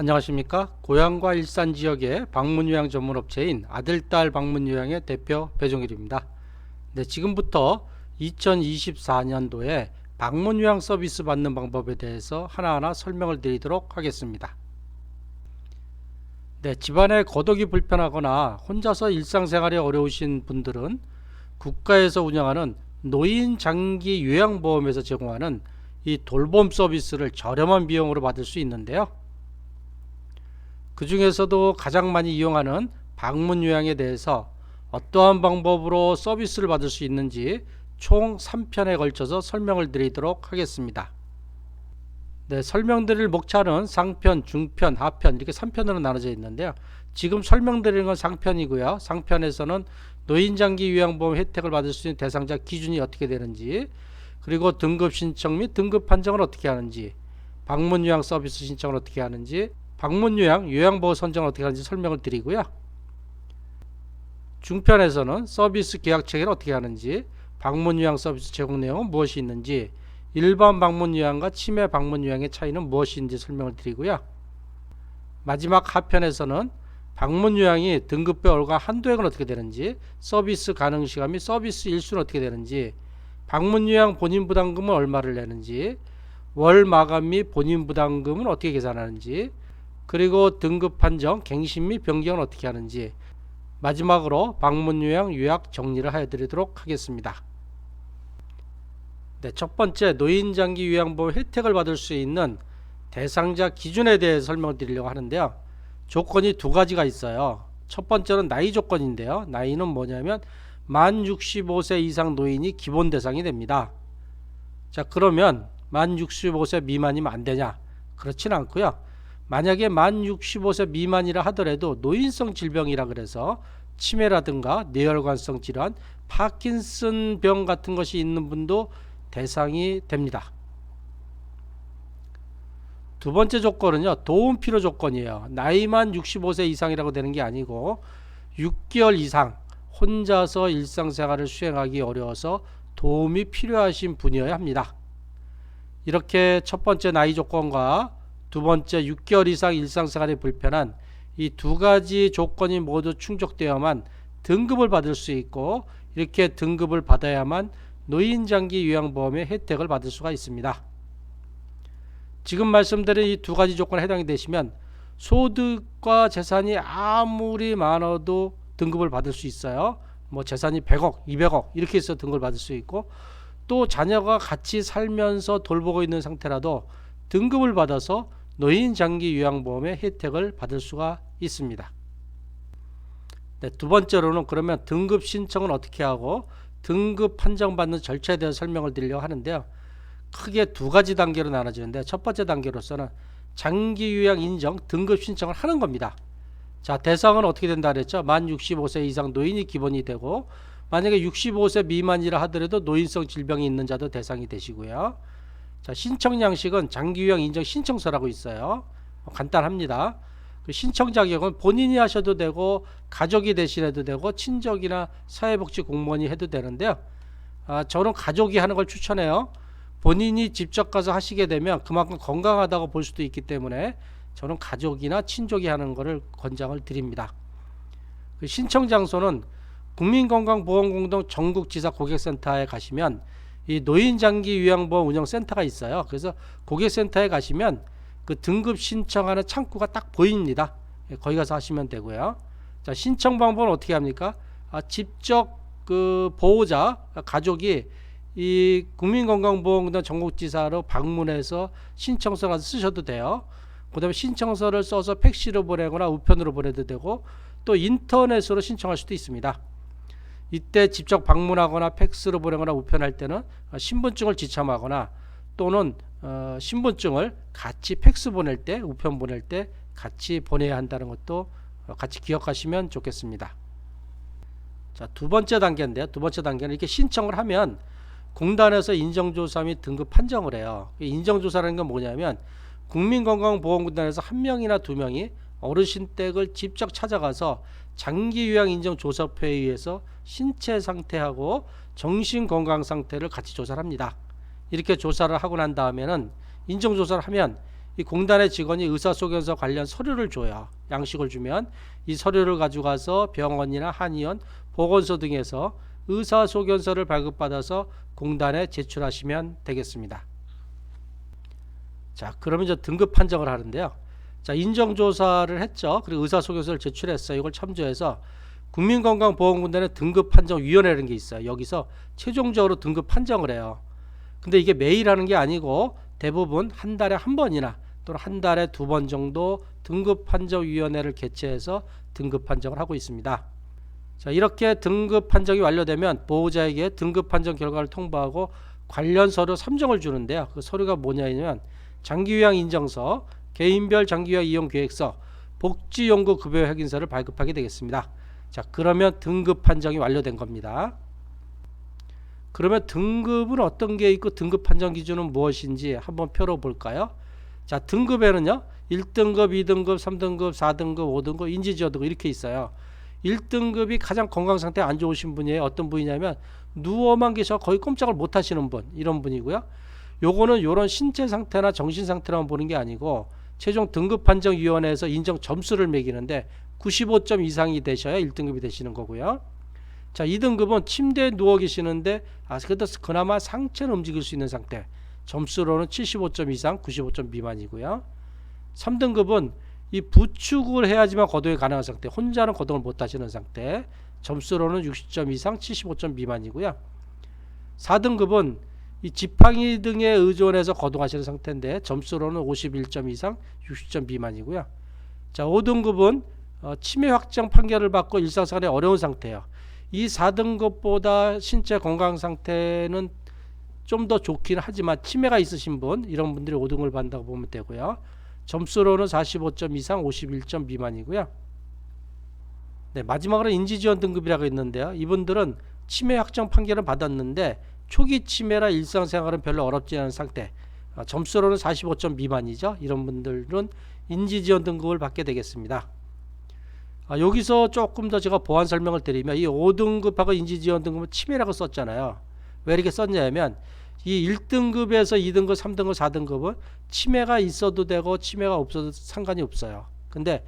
안녕하십니까. 고향과 일산 지역의 방문요양 전문업체인 아들딸 방문요양의 대표 배종일입니다. 네, 지금부터 2024년도에 방문요양 서비스 받는 방법에 대해서 하나하나 설명을 드리도록 하겠습니다. 네, 집안에 거동이 불편하거나 혼자서 일상생활이 어려우신 분들은 국가에서 운영하는 노인 장기 요양보험에서 제공하는 이 돌봄 서비스를 저렴한 비용으로 받을 수 있는데요. 그 중에서도 가장 많이 이용하는 방문 요양에 대해서 어떠한 방법으로 서비스를 받을 수 있는지 총 3편에 걸쳐서 설명을 드리도록 하겠습니다. 네, 설명드릴 목차는 상편, 중편, 하편 이렇게 3편으로 나눠져 있는데요. 지금 설명드리는 건 상편이고요. 상편에서는 노인장기 요양보험 혜택을 받을 수 있는 대상자 기준이 어떻게 되는지, 그리고 등급 신청 및 등급 판정을 어떻게 하는지, 방문 요양 서비스 신청을 어떻게 하는지, 방문 요양, 요양보호 선정을 어떻게 하는지 설명을 드리고요. 중편에서는 서비스 계약 체계를 어떻게 하는지, 방문 요양 서비스 제공 내용은 무엇이 있는지, 일반 방문 요양과 치매 방문 요양의 차이는 무엇인지 설명을 드리고요. 마지막 하편에서는 방문 요양이 등급별 월가 한도액은 어떻게 되는지, 서비스 가능 시간 및 서비스 일수는 어떻게 되는지, 방문 요양 본인 부담금은 얼마를 내는지, 월 마감 및 본인 부담금은 어떻게 계산하는지, 그리고 등급 판정, 갱신 및 변경은 어떻게 하는지, 마지막으로 방문 요양 요약 정리를 해드리도록 하겠습니다. 네, 첫 번째 노인장기 요양보험 혜택을 받을 수 있는 대상자 기준에 대해 설명을 드리려고 하는데요. 조건이 두 가지가 있어요. 첫 번째는 나이 조건인데요. 나이는 뭐냐면 만 65세 이상 노인이 기본 대상이 됩니다. 자, 그러면 만 65세 미만이면 안 되냐? 그렇진 않고요. 만약에 만 65세 미만이라 하더라도 노인성 질병이라 그래서 치매라든가 뇌혈관성 질환, 파킨슨병 같은 것이 있는 분도 대상이 됩니다. 두 번째 조건은요, 도움 필요 조건이에요. 나이만 65세 이상이라고 되는 게 아니고 6개월 이상 혼자서 일상생활을 수행하기 어려워서 도움이 필요하신 분이어야 합니다. 이렇게 첫 번째 나이 조건과 두 번째 6개월 이상 일상생활이 불편한 이 두 가지 조건이 모두 충족되어야만 등급을 받을 수 있고, 이렇게 등급을 받아야만 노인장기 요양보험의 혜택을 받을 수가 있습니다. 지금 말씀드린 이 두 가지 조건에 해당이 되시면 소득과 재산이 아무리 많아도 등급을 받을 수 있어요. 뭐 재산이 100억, 200억 이렇게 해서 등급을 받을 수 있고, 또 자녀가 같이 살면서 돌보고 있는 상태라도 등급을 받아서 노인장기 요양보험의 혜택을 받을 수가 있습니다. 네, 두 번째로는 그러면 등급 신청은 어떻게 하고 등급 판정받는 절차에 대해서 설명을 드리려고 하는데요. 크게 두 가지 단계로 나눠지는데, 첫 번째 단계로서는 장기 요양 인정 등급 신청을 하는 겁니다. 자, 대상은 어떻게 된다 그랬죠? 만 65세 이상 노인이 기본이 되고, 만약에 65세 미만이라 하더라도 노인성 질병이 있는 자도 대상이 되시고요. 자, 신청 양식은 장기 요양 인정 신청서라고 있어요. 간단합니다. 그 신청 자격은 본인이 하셔도 되고 가족이 대신해도 되고 친족이나 사회복지 공무원이 해도 되는데요. 저는 가족이 하는 걸 추천해요. 본인이 직접 가서 하시게 되면 그만큼 건강하다고 볼 수도 있기 때문에 저는 가족이나 친족이 하는 것을 권장을 드립니다. 그 신청 장소는 국민건강보험공동 전국지사 고객센터에 가시면 이 노인장기 요양보험 운영센터가 있어요. 그래서 고객센터에 가시면 그 등급 신청하는 창구가 딱 보입니다. 거기 가서 하시면 되고요. 자, 신청 방법은 어떻게 합니까? 직접 그 보호자 가족이 이 국민건강보험공단 전국지사로 방문해서 신청서를 쓰셔도 돼요. 그 다음에 신청서를 써서 팩시로 보내거나 우편으로 보내도 되고, 또 인터넷으로 신청할 수도 있습니다. 이때 직접 방문하거나 팩스로 보내거나 우편할 때는 신분증을 지참하거나, 또는 신분증을 같이 팩스 보낼 때, 우편 보낼 때 같이 보내야 한다는 것도 같이 기억하시면 좋겠습니다. 자, 두 번째 단계인데요. 두 번째 단계는 이렇게 신청을 하면 공단에서 인정조사 및 등급 판정을 해요. 인정조사라는 건 뭐냐면 국민건강보험공단에서 한 명이나 두 명이 어르신 댁을 직접 찾아가서 장기요양인정조사표에 의해서 신체 상태하고 정신건강 상태를 같이 조사를 합니다. 이렇게 조사를 하고 난 다음에는 인정조사를 하면 이 공단의 직원이 의사소견서 관련 서류를 줘요. 양식을 주면 이 서류를 가지고 가서 병원이나 한의원, 보건소 등에서 의사소견서를 발급받아서 공단에 제출하시면 되겠습니다. 자, 그러면 이제 등급 판정을 하는데요. 자, 인정조사를 했죠. 그리고 의사소견서를 제출했어요. 이걸 참조해서 국민건강보험공단의 등급판정위원회라는 게 있어요. 여기서 최종적으로 등급 판정을 해요. 근데 이게 매일 하는 게 아니고 대부분 한 달에 한 번이나 또는 한 달에 두 번 정도 등급판정위원회를 개최해서 등급 판정을 하고 있습니다. 자, 이렇게 등급 판정이 완료되면 보호자에게 등급 판정 결과를 통보하고 관련 서류 3종을 주는데요. 그 서류가 뭐냐면 장기요양 인정서, 개인별 장기요양 이용 계획서, 복지연구 급여 확인서를 발급하게 되겠습니다. 자, 그러면 등급 판정이 완료된 겁니다. 그러면 등급은 어떤 게 있고 등급 판정 기준은 무엇인지 한번 펴러 볼까요? 자, 등급에는요 1등급, 2등급, 3등급, 4등급, 5등급, 인지지원등급 이렇게 있어요. 1등급이 가장 건강상태 안 좋으신 분이에요. 어떤 분이냐면 누워만 계셔 거의 꼼짝을 못 하시는 분, 이런 분이고요. 요거는 요런 신체 상태나 정신 상태로만 보는 게 아니고 최종 등급판정위원회에서 인정 점수를 매기는데 95점 이상이 되셔야 1등급이 되시는 거고요. 자, 2등급은 침대에 누워 계시는데 그래도 그나마 상체는 움직일 수 있는 상태, 점수로는 75점 이상, 95점 미만이고요. 3등급은 이 부축을 해야지만 거동이 가능한 상태, 혼자는 거동을 못 하시는 상태, 점수로는 60점 이상, 75점 미만이고요. 4등급은 이 지팡이 등에 의존해서 거동하시는 상태인데 점수로는 51점 이상, 60점 미만이고요. 자, 5등급은 치매 확정 판결을 받고 일상생활에 어려운 상태예요. 이 4등급보다 신체 건강 상태는 좀 더 좋긴 하지만 치매가 있으신 분, 이런 분들이 5등급을 받는다고 보면 되고요. 점수로는 45점 이상, 51점 미만이고요. 네, 마지막으로 인지지원 등급이라고 있는데요. 이분들은 치매 확정 판결을 받았는데 초기 치매라 일상생활은 별로 어렵지 않은 상태, 점수로는 45점 미만이죠. 이런 분들은 인지지원 등급을 받게 되겠습니다. 여기서 조금 더 제가 보완 설명을 드리면 이 5등급하고 인지지원 등급은 치매라고 썼잖아요. 왜 이렇게 썼냐면 이 1등급에서 2등급, 3등급, 4등급은 치매가 있어도 되고 치매가 없어도 상관이 없어요. 근데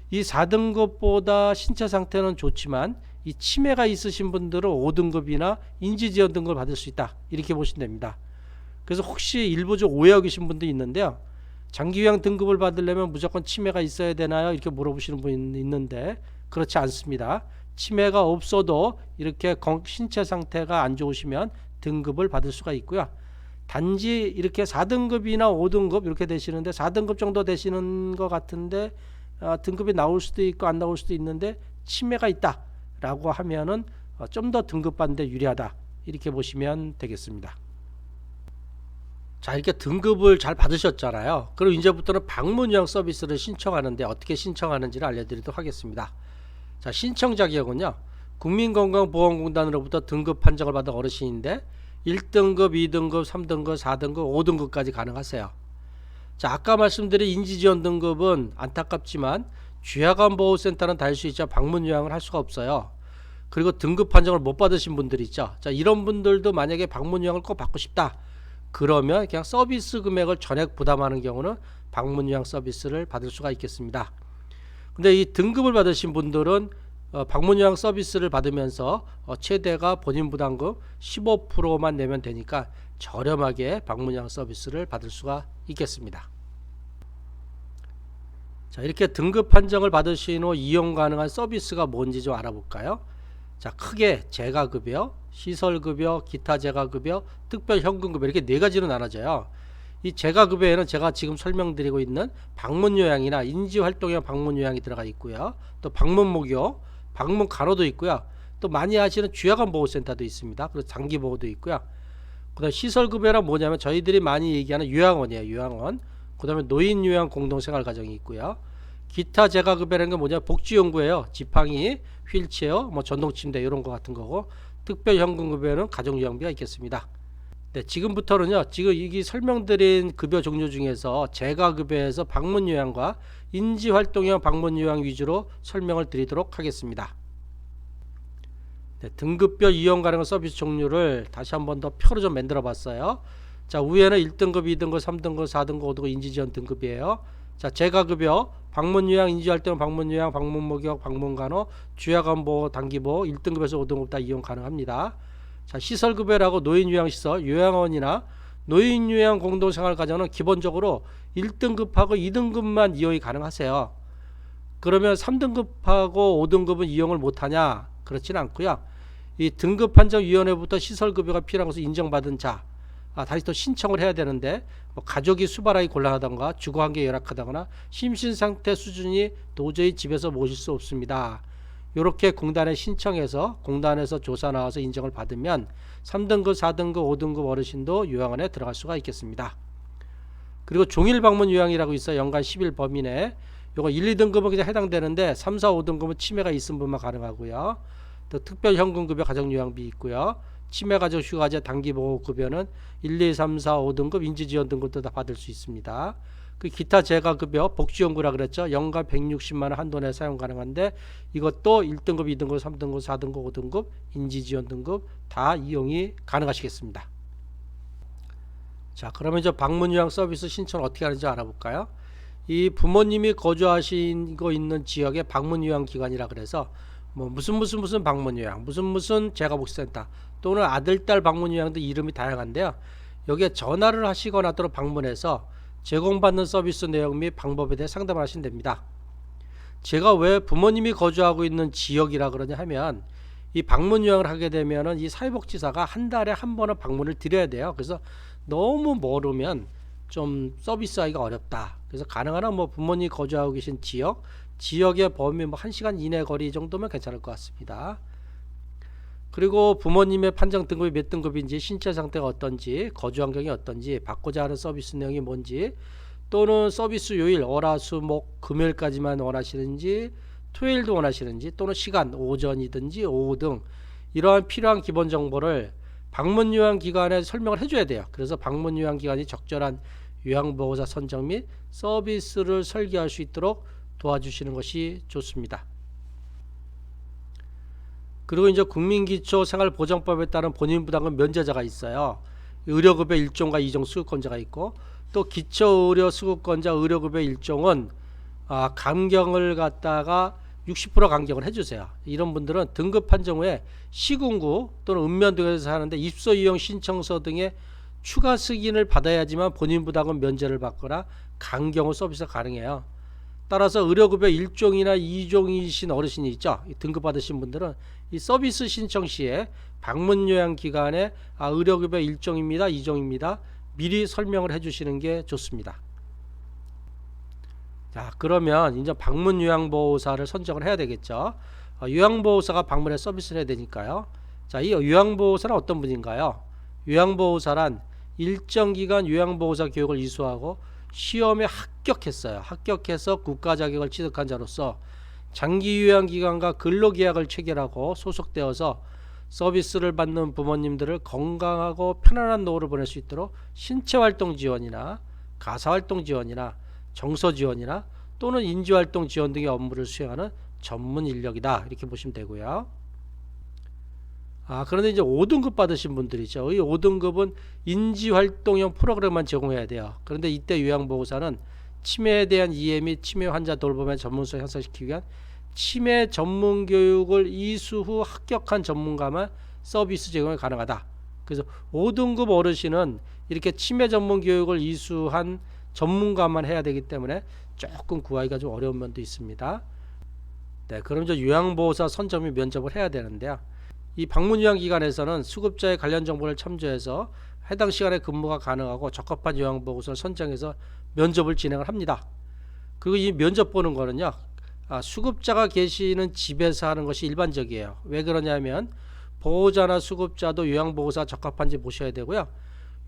이 4등급보다 신체 상태는 좋지만 이 치매가 있으신 분들은 5등급이나 인지지원 등급을 받을 수 있다, 이렇게 보시면 됩니다. 그래서 혹시 일부적 오해하고 계신 분도 있는데요. 장기요양 등급을 받으려면 무조건 치매가 있어야 되나요? 이렇게 물어보시는 분이 있는데 그렇지 않습니다. 치매가 없어도 이렇게 신체 상태가 안 좋으시면 등급을 받을 수가 있고요. 단지 이렇게 4등급이나 5등급 이렇게 되시는데 4등급 정도 되시는 것 같은데 등급이 나올 수도 있고 안 나올 수도 있는데 치매가 있다 라고 하면은 좀 더 등급 받는 데 유리하다, 이렇게 보시면 되겠습니다. 자, 이렇게 등급을 잘 받으셨잖아요. 그럼 이제부터는 방문요양 서비스를 신청하는데 어떻게 신청하는지를 알려드리도록 하겠습니다. 자, 신청 자격은요, 국민건강보험공단으로부터 등급 판정을 받은 어르신인데 1등급, 2등급, 3등급, 4등급, 5등급까지 가능하세요. 자, 아까 말씀드린 인지지원 등급은 안타깝지만 쥐약암보호센터는 달 수 있죠. 방문요양을 할 수가 없어요. 그리고 등급 판정을 못 받으신 분들 있죠. 자, 이런 분들도 만약에 방문요양을 꼭 받고 싶다 그러면 그냥 서비스 금액을 전액 부담하는 경우는 방문요양 서비스를 받을 수가 있겠습니다. 근데 이 등급을 받으신 분들은 방문요양 서비스를 받으면서 최대가 본인 부담금 15%만 내면 되니까 저렴하게 방문요양 서비스를 받을 수가 있겠습니다. 자, 이렇게 등급 판정을 받으신 후 이용 가능한 서비스가 뭔지 좀 알아볼까요? 자, 크게 재가급여, 시설급여, 기타 재가급여, 특별현금급여 이렇게 네 가지로 나눠져요. 이 재가급여에는 제가 지금 설명드리고 있는 방문요양이나 인지활동형 방문요양이 들어가 있고요. 또 방문목요, 방문간호도 있고요. 또 많이 하시는 쥐약암보호센터도 있습니다. 그리고 장기보호도 있고요. 그 다음에 시설급여란 뭐냐면 저희들이 많이 얘기하는 요양원이에요. 요양원. 그 다음에 노인요양 공동생활가정이 있고요. 기타 재가급여라는 게 뭐냐, 복지연구예요. 지팡이, 휠체어, 전동침대 이런 거 같은 거고, 특별현금급여는 가정요양비가 있겠습니다. 네, 지금부터는요, 지금 이 설명드린 급여 종류 중에서 재가급여에서 방문요양과 인지활동형 방문요양 위주로 설명을 드리도록 하겠습니다. 네, 등급별 이용 가능한 서비스 종류를 다시 한번 더 표로 좀 만들어 봤어요. 자, 위에는 1등급, 2등급, 3등급, 4등급, 5등급 인지지원 등급이에요. 자, 재가급여 방문요양, 인지활동, 방문요양, 방문목욕, 방문간호, 주야간보, 단기보 1등급에서 5등급 다 이용 가능합니다. 자, 시설급여라고 노인요양시설, 요양원이나 노인요양 공동생활가정은 기본적으로 1등급하고 2등급만 이용이 가능하세요. 그러면 3등급하고 5등급은 이용을 못하냐? 그렇지는 않고요. 이 등급판정위원회부터 시설급여가 필요한 것을 인정받은 자, 다시 또 신청을 해야 되는데 뭐 가족이 수발하기 곤란하다거나 주거환경이 열악하다거나 심신상태 수준이 도저히 집에서 모실 수 없습니다. 이렇게 공단에 신청해서 공단에서 조사 나와서 인정을 받으면 3등급, 4등급, 5등급 어르신도 요양원에 들어갈 수가 있겠습니다. 그리고 종일 방문 요양이라고 있어요. 연간 10일 범위 내에. 요거 1, 2등급은 그냥 해당되는데 3, 4, 5등급은 치매가 있은 분만 가능하고요. 또 특별 현금급여 가정요양비 있고요. 치매가족 휴가제 단기보호급여는 1, 2, 3, 4, 5등급 인지지원 등급도 다 받을 수 있습니다. 그 기타 재가급여 복지연구라 그랬죠. 연간 160만원 한도 내 사용 가능한데 이것도 1등급, 2등급, 3등급, 4등급, 5등급 인지지원 등급 다 이용이 가능하시겠습니다. 자, 그러면 이제 방문요양 서비스 신청 어떻게 하는지 알아볼까요? 이 부모님이 거주하시고 있는 지역의 방문요양 기관이라 그래서 뭐 무슨 방문요양, 무슨 재가복지센터 또는 아들, 딸 방문요양도 이름이 다양한데요. 여기에 전화를 하시거나 또는 방문해서 제공받는 서비스 내용 및 방법에 대해 상담을 하시면 됩니다. 제가 왜 부모님이 거주하고 있는 지역이라 그러냐 하면 이 방문요양을 하게 되면은 이 사회복지사가 한 달에 한 번은 방문을 드려야 돼요. 그래서 너무 멀으면 좀 서비스하기가 어렵다. 그래서 가능한 한 뭐 부모님이 거주하고 계신 지역의 범위 뭐 1시간 이내 거리 정도면 괜찮을 것 같습니다. 그리고 부모님의 판정 등급이 몇 등급인지, 신체 상태가 어떤지, 거주 환경이 어떤지, 받고자 하는 서비스 내용이 뭔지, 또는 서비스 요일 월화수목 금요일까지만 원하시는지, 토요일도 원하시는지, 또는 시간 오전이든지 오후 등 이러한 필요한 기본 정보를 방문요양기관에 설명을 해줘야 돼요. 그래서 방문요양기관이 적절한 요양보호사 선정 및 서비스를 설계할 수 있도록 도와주시는 것이 좋습니다. 그리고 이제 국민기초생활보장법에 따른 본인부담금 면제자가 있어요. 의료급여 1종과 2종 수급권자가 있고 또 기초의료 수급권자 의료급여 1종은 감경을 갖다가 60% 감경을 해주세요. 이런 분들은 등급 판정 후에 시군구 또는 읍면 등에서 하는데 입소 이용 신청서 등의 추가 승인을 받아야지만 본인 부담금 면제를 받거나 감경 후 서비스가 가능해요. 따라서 의료급여 1종이나 2종이신 어르신이 있죠. 등급 받으신 분들은 이 서비스 신청 시에 방문요양기관에 의료급여 1종입니다, 2종입니다. 미리 설명을 해주시는 게 좋습니다. 자, 그러면 이제 방문요양보호사를 선정을 해야 되겠죠. 요양보호사가 방문해 서비스를 해야 되니까요. 자, 이 요양보호사는 어떤 분인가요? 요양보호사란 일정 기간 요양보호사 교육을 이수하고 시험에 합격했어요. 합격해서 국가 자격을 취득한 자로서 장기 요양기관과 근로계약을 체결하고 소속되어서 서비스를 받는 부모님들을 건강하고 편안한 노후를 보낼 수 있도록 신체활동 지원이나 가사활동 지원이나 정서 지원이나 또는 인지활동 지원 등의 업무를 수행하는 전문 인력이다. 이렇게 보시면 되고요. 그런데 이제 5등급 받으신 분들이죠. 이 5등급은 인지활동형 프로그램만 제공해야 돼요. 그런데 이때 요양보호사는 치매에 대한 이해 및 치매 환자 돌봄의 전문성 향상시키기 위한 치매 전문 교육을 이수 후 합격한 전문가만 서비스 제공이 가능하다. 그래서 5등급 어르신은 이렇게 치매 전문 교육을 이수한 전문가만 해야 되기 때문에 조금 구하기가 좀 어려운 면도 있습니다. 네, 그럼 이제 요양보호사 선정 및 면접을 해야 되는데요. 이 방문요양기관에서는 수급자의 관련 정보를 참조해서 해당 시간에 근무가 가능하고 적합한 요양보호사를 선정해서 면접을 진행을 합니다. 그리고 이 면접 보는 거는요, 수급자가 계시는 집에서 하는 것이 일반적이에요. 왜 그러냐면 보호자나 수급자도 요양보호사 적합한지 보셔야 되고요.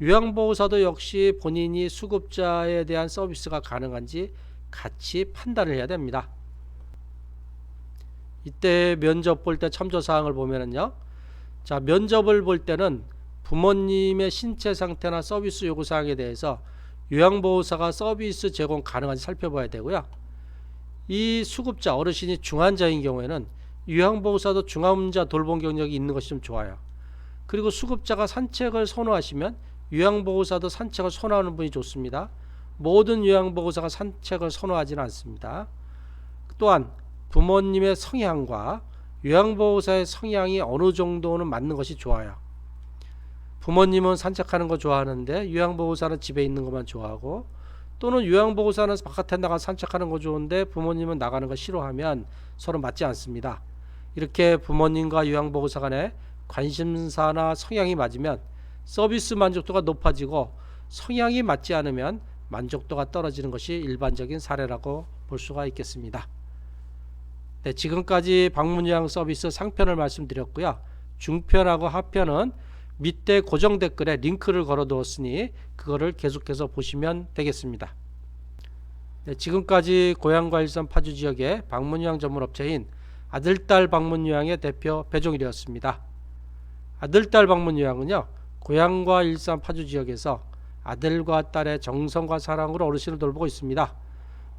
요양보호사도 역시 본인이 수급자에 대한 서비스가 가능한지 같이 판단을 해야 됩니다. 이때 면접 볼 때 참조사항을 보면은요, 자, 면접을 볼 때는 부모님의 신체 상태나 서비스 요구사항에 대해서 요양보호사가 서비스 제공 가능한지 살펴봐야 되고요. 이 수급자 어르신이 중환자인 경우에는 요양보호사도 중환자 돌봄 경력이 있는 것이 좀 좋아요. 그리고 수급자가 산책을 선호하시면 요양보호사도 산책을 선호하는 분이 좋습니다. 모든 요양보호사가 산책을 선호하지는 않습니다. 또한 부모님의 성향과 요양보호사의 성향이 어느 정도는 맞는 것이 좋아요. 부모님은 산책하는 거 좋아하는데 요양보호사는 집에 있는 것만 좋아하고, 또는 요양보호사는 바깥에 나가 산책하는 거 좋은데 부모님은 나가는 거 싫어하면 서로 맞지 않습니다. 이렇게 부모님과 요양보호사 간의 관심사나 성향이 맞으면 서비스 만족도가 높아지고, 성향이 맞지 않으면 만족도가 떨어지는 것이 일반적인 사례라고 볼 수가 있겠습니다. 네, 지금까지 방문요양 서비스 상편을 말씀드렸고요. 중편하고 하편은 밑에 고정 댓글에 링크를 걸어 두었으니 그거를 계속해서 보시면 되겠습니다. 네, 지금까지 고양과 일산 파주 지역의 방문요양 전문 업체인 아들딸 방문요양의 대표 배종일이었습니다. 아들딸 방문요양은요, 고양과 일산 파주 지역에서 아들과 딸의 정성과 사랑으로 어르신을 돌보고 있습니다.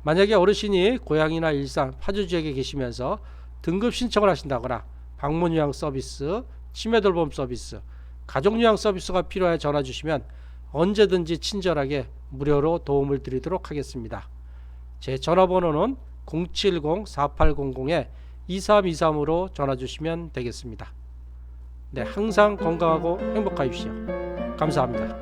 만약에 어르신이 고양이나 일산 파주 지역에 계시면서 등급 신청을 하신다거나 방문요양 서비스, 치매돌봄 서비스, 가족요양 서비스가 필요하여 전화 주시면 언제든지 친절하게 무료로 도움을 드리도록 하겠습니다. 제 전화번호는 070-4800-2323으로 전화 주시면 되겠습니다. 네, 항상 건강하고 행복하십시오. 감사합니다.